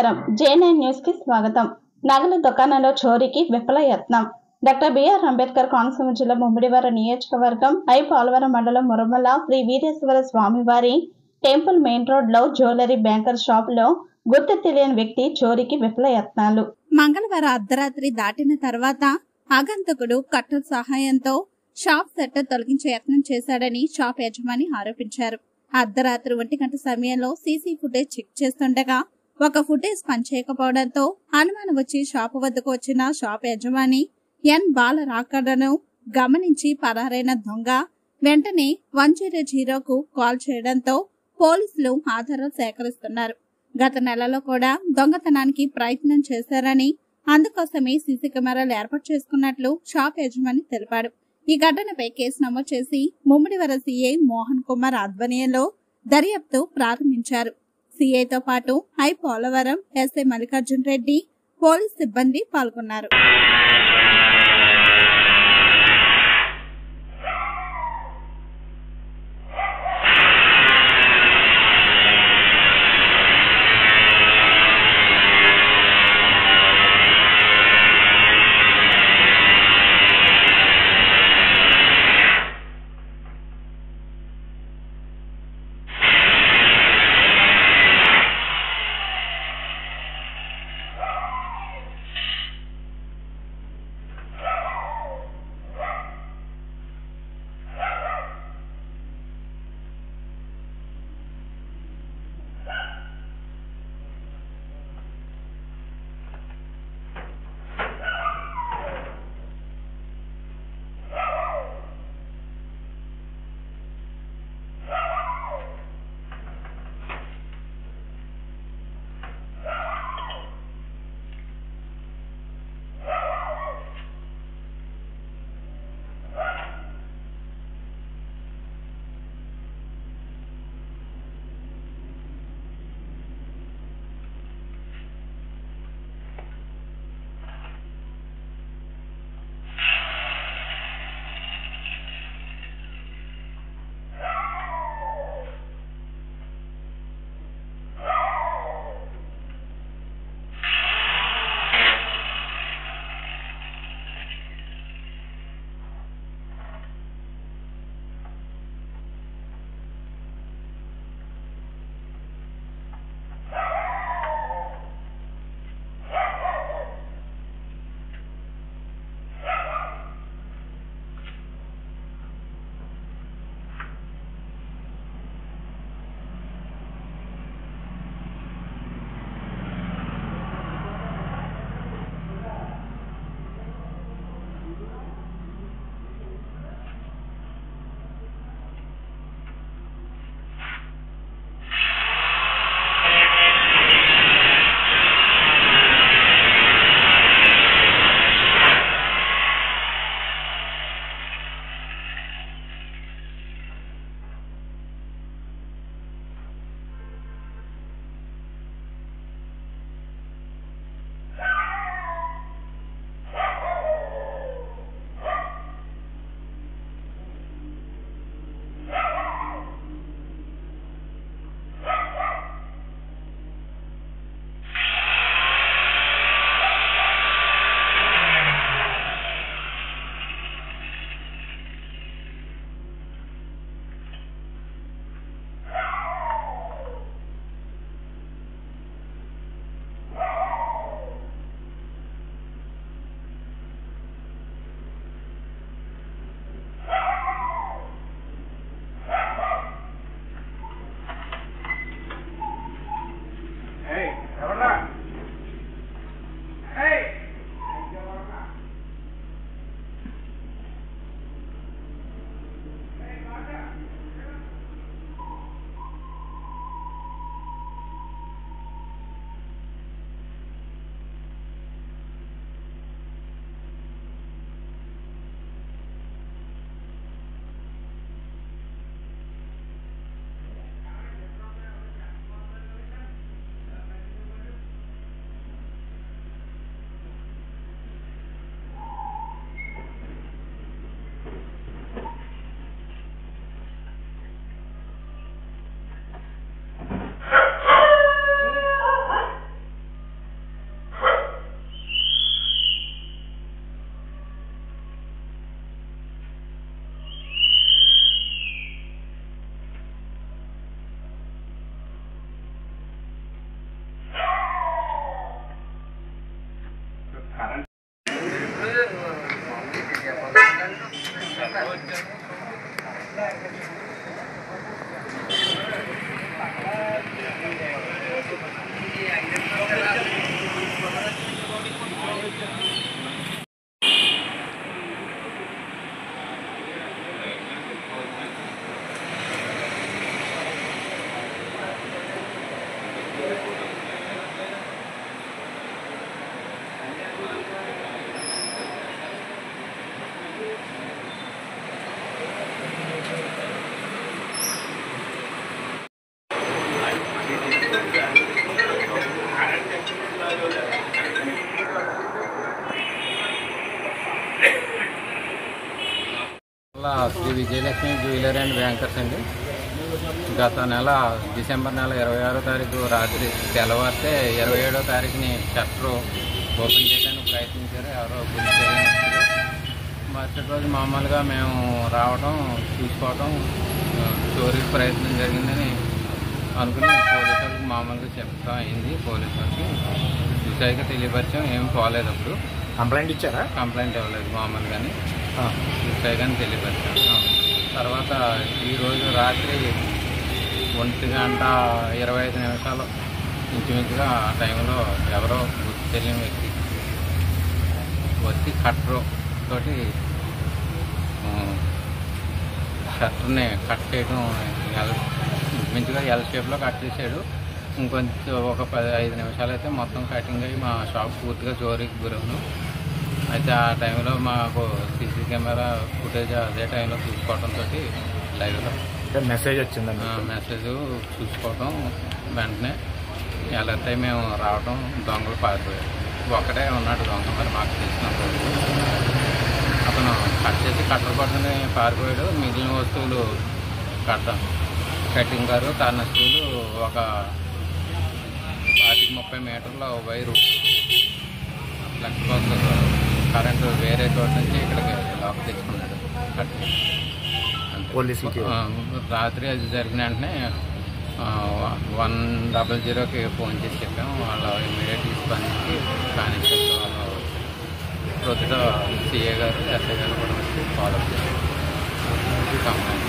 నమస్కారం. జే9 న్యూస్ కి స్వాగతం. నగల దుకాణంలో చోరీకి విఫల యత్నం. డాక్టర్ బిఆర్ అంబేద్కర్ కోనసీమ జిల్లా ముమ్మిడివరం నియోజకవర్గం పోలవరం మండలం మురమల శ్రీ వీరేశ్వర స్వామివారి టెంపుల్ మెయిన్ రోడ్ లో జ్యువెలరీ బ్యాంకర్ షాప్ లో గుర్తు తెలియని వ్యక్తి చోరీకి విఫల యత్నాలు. మంగళవారం అర్ధరాత్రి దాటిన తర్వాత ఆగంతకుడు కట్టర్ సహాయంతో షాప్ సెట్ తొలగించే యత్నం చేశాడని షాప్ యజమాని ఆరోపించారు. అర్ధరాత్రి 1 గంట సమయంలో సీసీ ఫుటేజ్ చెక్ చేస్తుండగా ఒక ఫుటేజ్ పనిచేయకపోవడంతో అనుమానం వచ్చి షాపు వద్దకు వచ్చిన షాప్ యజమాని ఎన్ బాల రాకడను గమనించి పరారైన దొంగ వెంటనే 100కు కాల్ చేయడంతో పోలీసులు ఆధారాలు సేకరిస్తున్నారు. గత నెలలో కూడా దొంగతనానికి ప్రయత్నం చేశారని అందుకోసమే సీసీ కెమెరాలు ఏర్పాటు చేసుకున్నట్లు షాప్ యజమాని తెలిపాడు. ఈ ఘటనపై కేసు నమోదు చేసి ముమ్మిడివరం సీఐ మోహన్ కుమార్ ఆధ్వర్యంలో దర్యాప్తు ప్రారంభించారు. సీఐతో పాటు పోలవరం ఎస్ఐ మల్లికార్జున్ రెడ్డి, పోలీస్ సిబ్బంది పాల్గొన్నారు. Sri Vijayalakshmi jewellery and bankers అండి. గత నెల డిసెంబర్ నెల 26వ తారీఖు రాత్రి తెల్లవారితే 27వ తారీఖుని షట్టరు ఓపెన్ చేయడానికి ప్రయత్నించారు. ఎవరో గుర్తు చేయడానికి మరుసటి రోజు మామూలుగా మేము రావడం చూసుకోవడం చోరీకి ప్రయత్నం జరిగిందని అనుకుని పోలీసు వాళ్ళకి మామూలుగా చెప్తా అయింది. పోలీసు వాళ్ళకి చూసాక తెలియపరిచాం. ఏం పోలేదు. అప్పుడు కంప్లైంట్ ఇచ్చారా? కంప్లైంట్ ఇవ్వలేదు. మామూలుగానే చూసాకని తెలియపరిచాం. తర్వాత ఈరోజు రాత్రి 1:25 ఇంచుమించుగా ఆ టైంలో ఎవరో గుర్తు తెలియని వ్యక్తి వచ్చి కట్టరు తోటి షట్టర్ని కట్ చేయడం ఇంచుమించుగా ఎల్ షేప్లో కట్ చేసాడు. ఇంకొంచెం ఒక 5 నిమిషాలు అయితే మొత్తం కటింగ్ అయ్యి మా షాప్ పూర్తిగా చోరీకి గురవును. అయితే ఆ టైంలో మాకు సీసీ కెమెరా ఫుటేజ్ అదే టైంలో చూసుకోవడంతో లైవ్లో మెసేజ్ వచ్చిందండి. మెసేజ్ చూసుకోవడం వెంటనే అలర్ట్ అయి మేము రావడం దొంగలు పారిపోయారు. ఒక్కడే ఉన్నాడు దొంగ. మరి మాకు తెలిసినప్పుడు అతను కట్ చేసి కట్టరు పట్టుకుని పారిపోయాడు. మిగిలిన వస్తువులు కటింగ్ గారు తన వస్తువులు ఒక 25-30 మీటర్ల వైరు ఫ్లెక్స్ బాక్స్ కరెంటు వేరే చోట నుంచి ఇక్కడికి లాక్ తెచ్చుకున్నాడు. పోలీసులకి రాత్రి అది జరిగిన వెంటనే 100కి ఫోన్ చేసి చెప్పాము. వాళ్ళు ఇమీడియట్గా స్పందించి కానిస్టేబుల్ వాళ్ళు ప్రొద్దుట సిఏ గారు ఎస్ఐ గారు కూడా వచ్చి ఫాలో అప్ చేశారు. కంప్లైంట్